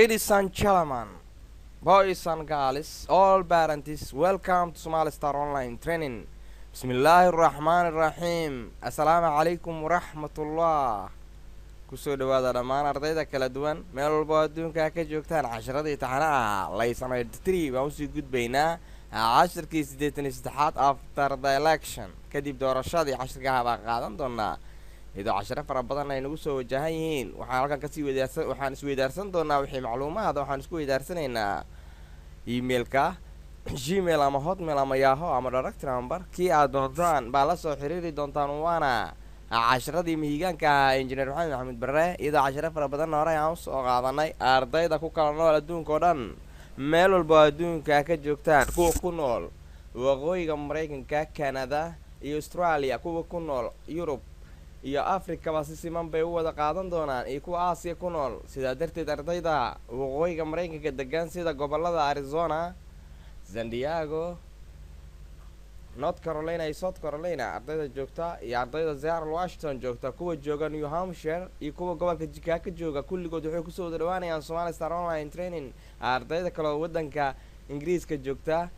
Ladies and gentlemen, boys and girls, all parents, welcome to Somali Star Online Training. Bismillahirrahmanirrahim. Assalamu alaikum warahmatullah. Kusoo dhawaada dhammaan ardayda kala duwan meel walba adduunka ka joogtaan casharadii taxanaha laysanay 3 baan usii gudbaynaa casharkii 83 after the election kadib doorashadii casharka baa qaadan doonaa idoo casharo fara badan ay nagu soo wajahan yihiin waxaan isweydaarsan doonaa wixii macluumaad waxaan isku weydaarsanaynaa emailka gmail ama hotmail ama yahoo ama direct number kii aad doontaan baa la soo xiriiri doontaan waana casharadii mihigaanka ahaa engineer maxamed barre iyadoo casharo fara badan hore aan usoo qaadanay ardayda ku kala nool adduunka oo dhan meel walba adduunka ka joogtaan kuwa ku nool waqooyiga maraykanka canada iyo australia kuwa ku nool yurub iyo afrikaba si siman bay u wada qaadan doonaan iyo kuwa aasiya ku nool sidaa darteed ardayda waqooyiga maraykanka degan sida gobolada arizona san diego north carolina iyo south carolina ardayda joogta iyo ardayda seattle washington joogta kuwa jooga new hampshire iyo kuwa gobolka chicago jooga kulligood waxay kusoo wada dhawaanayaan Somali Star Online Training ardayda kale oo wadanka ingiriiska joogta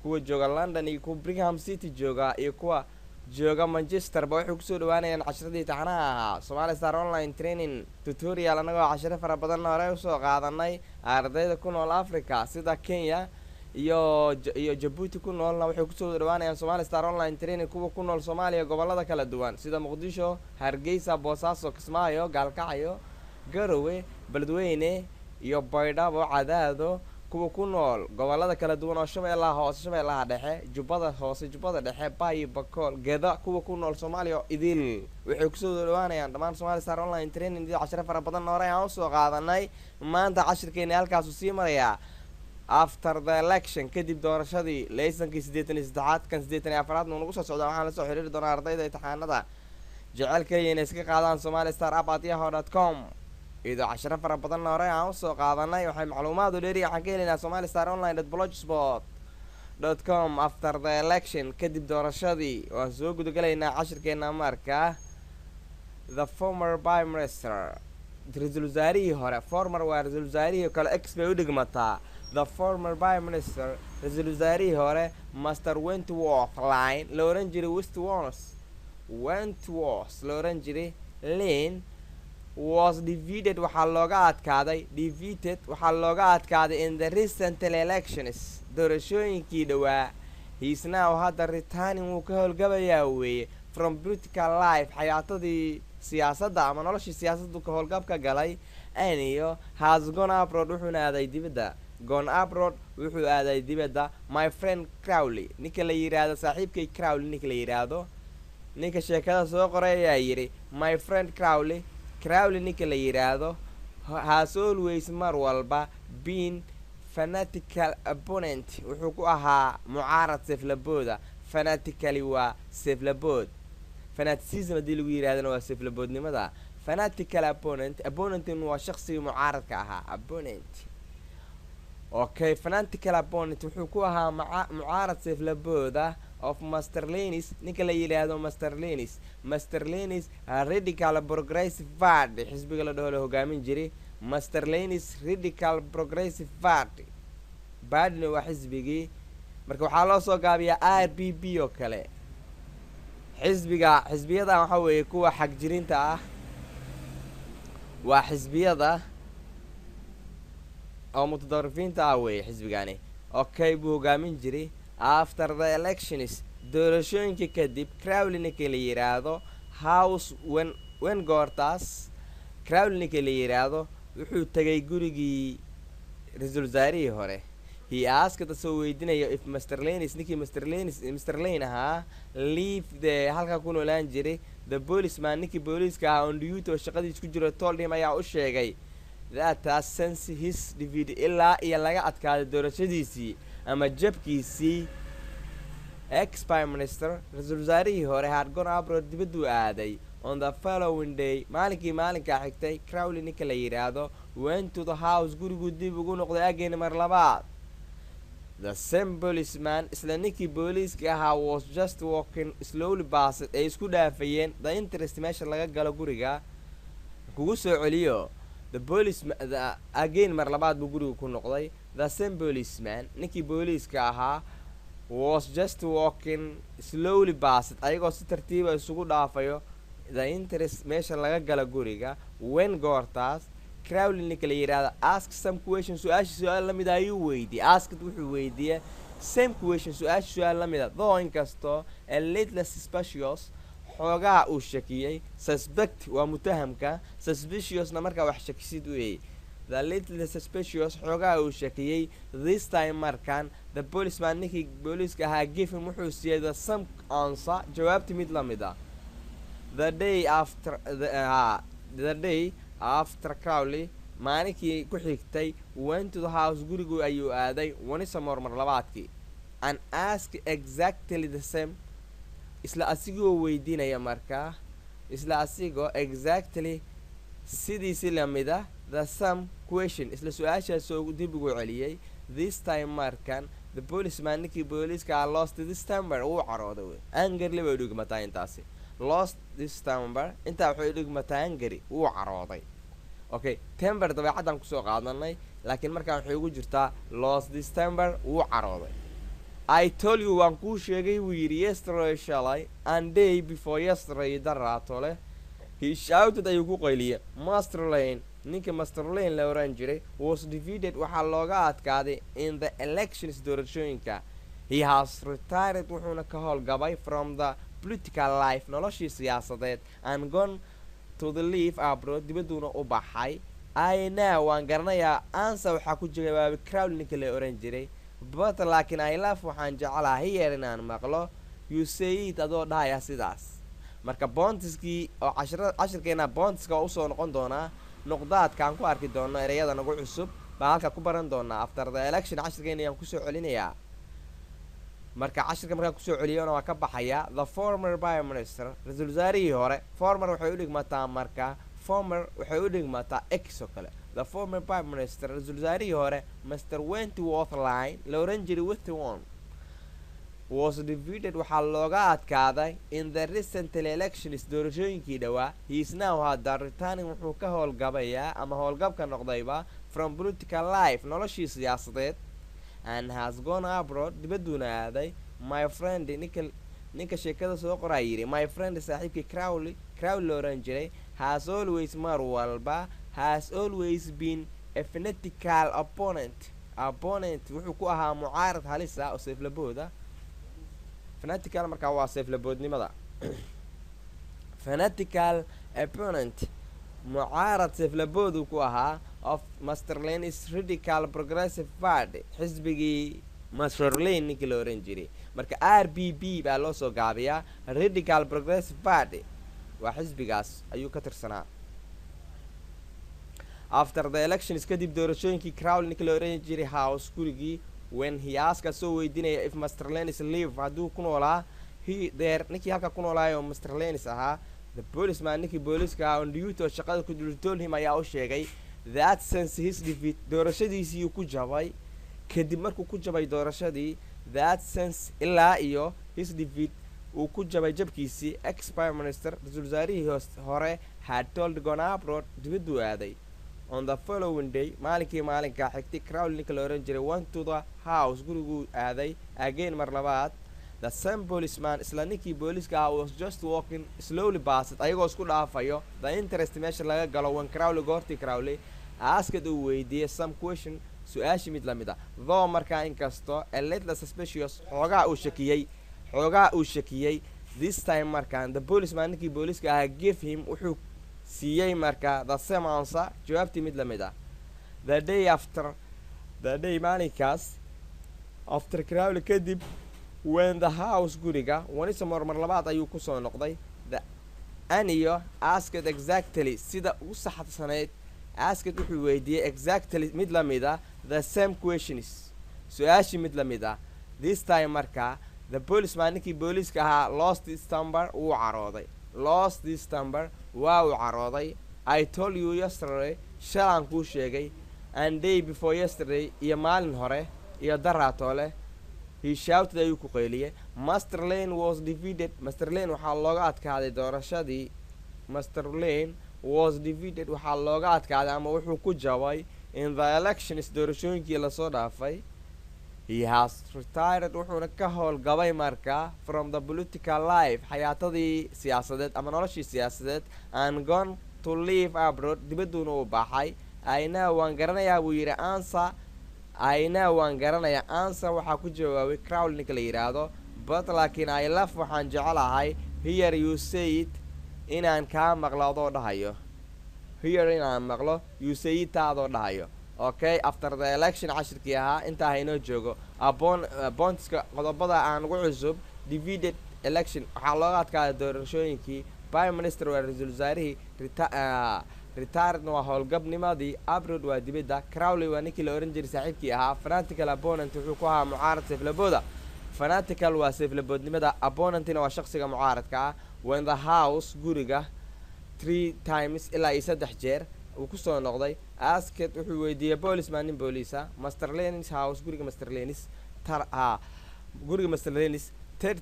kuwa jooga london iyo kuwa brigham city jooga iyo kuwa jooga manchester ba waxay kusoo dhawaanayaan casharadii taxanaha ahaa Somali Star Online Training tutorial anagoo casharo fara badan hore usoo qaadanay ardayda ku nool africa sida kenya iyo Djibouti ku noolna waxay kusoo dhawaanayaan Somali Star Online Training kuwa ku nool Soomaaliya gobolada kala duwan sida Muqdisho, Hargeysa, Boosaaso, Kismaayo, Gaalkacyo, Garowe, Beledweyne iyo Baydhabo, Cadaado kuwa ku nool gobolada kala duwan oo Shabeellaha Hoose, Shabeellaha Dhexe, Jubbada Hoose, Jubbada Dhexe, Bay, Bakool, Gedo kuwa ku nool Soomaaliya idil waxay kusoo dhawaanayaan dhammaan Somali Star Online Training iyo casharo fara badan hore aan soo qaadanay maanta cashirkeena halkaas uu sii marayaa after the election kadib doorashadii laysankii 83 kan 84 nagu soo socda waxaan la soo xiriiri doonaa ardayda imtixaanada jecelkay inay iska qaadaan somalistar@yahoo.com idoo casharo fara badan hore aan soo qaadanay waxay macluumaad u dheeri waxaan ka helaynaa somalistar.online.blogspot.com after the election kadib doorashadii waan soo gudagalaynaa cashirkeena markaa the former prime minister ra'iisul wasaarihii hore former waa ra'iisul wasaarihii kale ex bay u dhigmataa the former prime minister ra'iisul wasaarihii hore Master Wentworth Lane la oran jiray Wentworth la oran jiray Lane was defeated waxaa looga adkaaday in the recent elections doorashooyinkii dhawaa he's now hadda returning wuu ka howlgabayaa weeye from political life xayaatadii siyaasadda ama noloshii siyaasaddu ka howlgabka galay aniyo has gone abroad wuxuuna aaday dibadda my friend Crowley ninka la yiraahdo saaxiibkay Crowley ninka la yiraahdo ninka sheekada soo qoray ayaa yiri my friend Crowley ninka la yiraahdo has always mar walba been fanatical opponent wuxuu ku ahaa mucaarad seflabooda fanatically waa seflabood fanaticism hadii lagu yiraahdo waa seflaboodnimada fanatical opponent waa shakhsiga mucaaradka ahaa opponent okay fanatical opponent wuxuu ku ahaa mucaarad seflabooda of Master Lenis ninka la yiraahdo Master Lenis radical progressive party xisbiga la dhaho hogaamin jiray Master Lenis radical progressive party baadna waa xisbigii marka waxaa loo soo gaabiyaa RPP oo kale xisbiyada waxa weeye kuwa xaq jirinta ah waa xisbiyada oo mutadarifiinta ah weeye xisbigani okay buu hogaamin jiray after the elections doorashooyinka kadib Crowley ninka la yiraahdo house when goortaas Crowley ninka la yiraahdo wuxuu tagay gurigii ra'iisul wasaarihii hore he asked the soo weydiinayo if Mr. Lane ahaa leave the halka ku noolaan jiray the policeman ninkii booliiska ahaa on duty oo shaqadiis ku jiro told him ayaa u sheegay that since his defeat ilaa iyo laga adkaaday doorashadiisii ama jabkiisii ex prime minister ra'iisul wasaarihii hore had gone abroad dibaddu aaday on the following day maalinka xigtay Crowley ninka la yiraahdo went to the house gurigu dib ugu noqday again mar labaad the same policeman isla ninkii booliiska ahaa was just walking slowly past ay isku dhaafayeen the interest meesha laga galo guriga kugu soo celiyo the policeman again mar labaad buu guriga ku noqday. The same policeman ninkii booliiska ahaa was just walking slowly past ayagoo si tartiiba isugu dhaafayo the interest meesha laga gala guriga when goortaas Crowley ninka la yiraahdo ask some question su-aal la mid ah ayuu weydiiyey. Asked wuxuu weydiiyey same question su-aal la mid ah though inkastoo a little suspicious xoogaa uu shakiyey. Suspect waa mutahamka, suspiciousna markaa wax shakisid u eey. The little suspicious xoogaa uu shakiyey. This time markaan the policeman ninkii booliiska ahaa give him wuxuu siiyey the some answer jawaabti mid la mid ah. The day after Crowley maalinkii ku xigtay went to the house gurigu ayuu aaday once more mar labaadkii and asked exactly the same isla asigoo weydiinaya markaa isla asigoo exactly sidiisi la mid ah the same question isla su-aashaas oo dib ugu celiyey. This time markan the policeman ninkii booliiska lost this temper uu carooday angry bay dhigmataa intaasi lost this temper intaa waxay dhigmataa angry uu carooday. Okay, temper dabeecaddan ku soo qaadanay laakiin markaan waxay ugu jirtaa lost this temper uu carooday. I told you waan kuu sheegay wuu yidhi yesterday shalay and day before yesterday daraatole. He shouted ayuu ku qayliyey. Master Lane ninka Master Lane la oran jiray was defeated waxaa looga adkaaday in the elections doorashooyinka. He has retired wuxuuna ka howlgabay from the political life noloshii siyaasadeed and gone to the live abroad dibaduuna u baxay. I know waan garanayaa answer waxaa ku jawaabay Crowley ninka la oran jiray but laakiin I love waxaan jeclahay heer inaan maqlo you say it adoo dhahaya sidaas. Marka bontiskii oo cashirkeena bontiska u soo noqon doonaa noqdaadkaan ku arki doono ereyada nagu cusub baa halka ku baran doonaa after the election cashirkeena ayaan ku soo celinayaa. Marka cashirka markaan ku soo celiyona waa ka baxaya the former prime minister ra'iisul wasaarihii hore former waxay u dhigmataa marka former waxay u dhigmataa ex oo kale. The former prime minister ra'iisul wasaarihii hore Mr. Wentworth Lyon la oran jiray Wentworth was defeated waxaa looga adkaaday in the recent elections doorashooyinkii dhawaa. He is now hadda returning wuxuu ka howlgabayaa ama howlgabka noqdayba from political life noloshii siyaasadeed and has gone abroad dibaduuna aaday. My friend ninka sheekada soo qoraa yidhi my friend saaxiibkii Crowley la oran jiray has always mar walba has always been a fanatical opponent wuxuu ku ahaa mucaarad halis ah oo seeflabooda. Fanatical markaa waa seeflaboodnimada fanatical opponent mucaarad seeflabood uu ku ahaa of Master Lane's radical progressive party xisbigii Master Lane ninkii la oran jiray. Marka RPP baa loo soo gaabiyaa radical progressive party waa xisbigaas ayuu ka tirsanaa. After the elections kadib doorashooyinkii Crowley ninkii la oran jiray house gurigii when he asked soo weydiinaya if Mr. Lennis live hadduu ku noolaa he there ninkii halka ku noolaayo Mr. Lennis ahaa. The policeman ninkii booliiska on duty oo shaqada ku told him ayaa u sheegay that since his defeat doorashadiisii ku jabay kadib markuu ku jabay doorashadii that since ilaa iyo his defeat uu ku jabay jabkiisii ex prime minister ra'iisul wasaarihii hore had told gone abroad dibaduu aaday. On the following day maalinka xigtay Crowley ninka la oran jiray went to the house gurigu aaday again mar labaad. The same policeman isla ninkii booliiska ah was just walking slowly past ayagoo isku dhaafayo the interest meesha laga galo when Crowley goortii Crowley asked uu weydiiyey some question su-aashii mid la mid ah though markaa inkastoo a little suspicious xoogaa uu shakiyey. This time markaan the policeman ninkii booliiska ah give him wuxuu siiyey marka the same answer jawaabtii mid la mid ah. The day maalinkaas after Crowley kadib when the house guriga once more mar labaad ayuu ku soo noqday. The aniyo asked exactly sida ugu saxsaneed asked wuxuu weydiiyey exactly mid la mid ah the same questions su-aashii mid la mid ah. This time marka the policeman ninkii booliiska ahaa lost his temper uu carooday. Lost this temper waa uu carooday. I told you yesterday shalaan kuu sheegay and day before yesterday iyo maalin hore iyo daraatole. He shouted ayuu ku qayliyey. Master Lane was defeated Master Lane waxaa looga adkaaday doorashadii. Master Lane was defeated waxaa looga adkaaday ama wuxuu ku jabay in the elections doorashooyinkii lasoo dhaafay. He has retired wuxuuna ka howlgabay markaa from the political life xayaatadii siyaasadeed ama noloshii siyaasadeed and gone to live abroad dibaduuna u baxay. Ayna waan garanayaa buu yidhi answer waxaa ku jawaabay Crowley ninka la yidhaahdo, but laakiin I love waxaan jecelahay here you say it inaan kaa maqlo adoo dhahayo, here inaan maqlo you say it adoo dhahayo. Okay, after the election cashirkii ahaa intaa haynoo joogo pointska qodobada aan ugu cusub. Defeated election waxaa looga adkaaday doorashooyinkii. Prime Minister waa ra-iisul wasaarihii. Retired waa howlgabnimadii. Abroad waa dibadda. Crowley waa ninkii la oran jiray saaxiibkii ahaa. Fanatical opponent wuxuu ku ahaa mucaarad seeflabooda. Fanatical waa seeflaboodnimada, opponentina waa shaqsiga mucaaradka ah. When the house guriga 3 times ilaa 3 jeer uu ku soo noqday. Asked wuxuu weydiiyey policeman nin booliisa. Master Lenis house guriga Master Lenis guriga Master Lenis third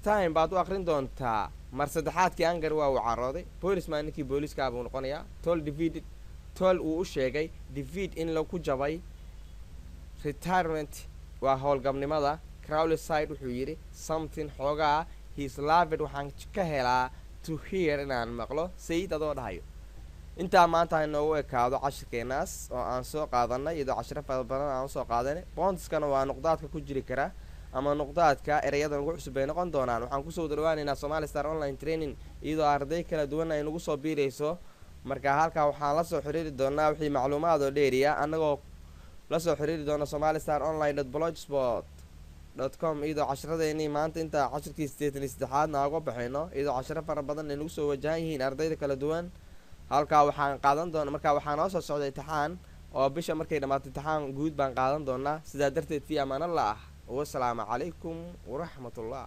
time baad u aqrin doontaa. Mar saddexaadkii Anger waa uu carooday. Policeman ninkii booliiska buu noqonayaa. Told uu u sheegay defeat in lagu jabay. Retirement waa howlgabnimada. Crowley side wuxuu yidhi something xoogaa he's loved waxaan ka helaa to hear inaan maqlo sayid adoo dhahayo. intaa maanta inoogu ekaado cashirkeenaas oo aan soo qaadanay iyadoo cashiro fara badan aan soo qaadanay. Pointskana waa nuqdaadka ku jiri kara ama nuqdaadka erayadan ugu cusub ay noqon doonaan. Waxaan kusoo dhawaanaynaa Somali Star Online Training iyadoo arday kala duwan ay nagu soo biirayso. Marka halkaa waxaan la soo xiriiri doonaa wixii macluumaad oo dheeriya anagoo la soo xiriiri doona somalistaronline.blogspot.com iyadoo cashiradeenii maanta inta cashirkii 83 naaga baxayno iyadoo cashiro fara badan ay nagu soo wajahan yihiin ardayda kala duwan. halkaa waxaan qaadan doonaa markaa waxaa noo soo socday imtixaan oo bisha markay dhamaato imtixaan guud baan qaadan doonaa. sidaa darteed fi amaanallah. wassalaamu calaykum waraxmatullah.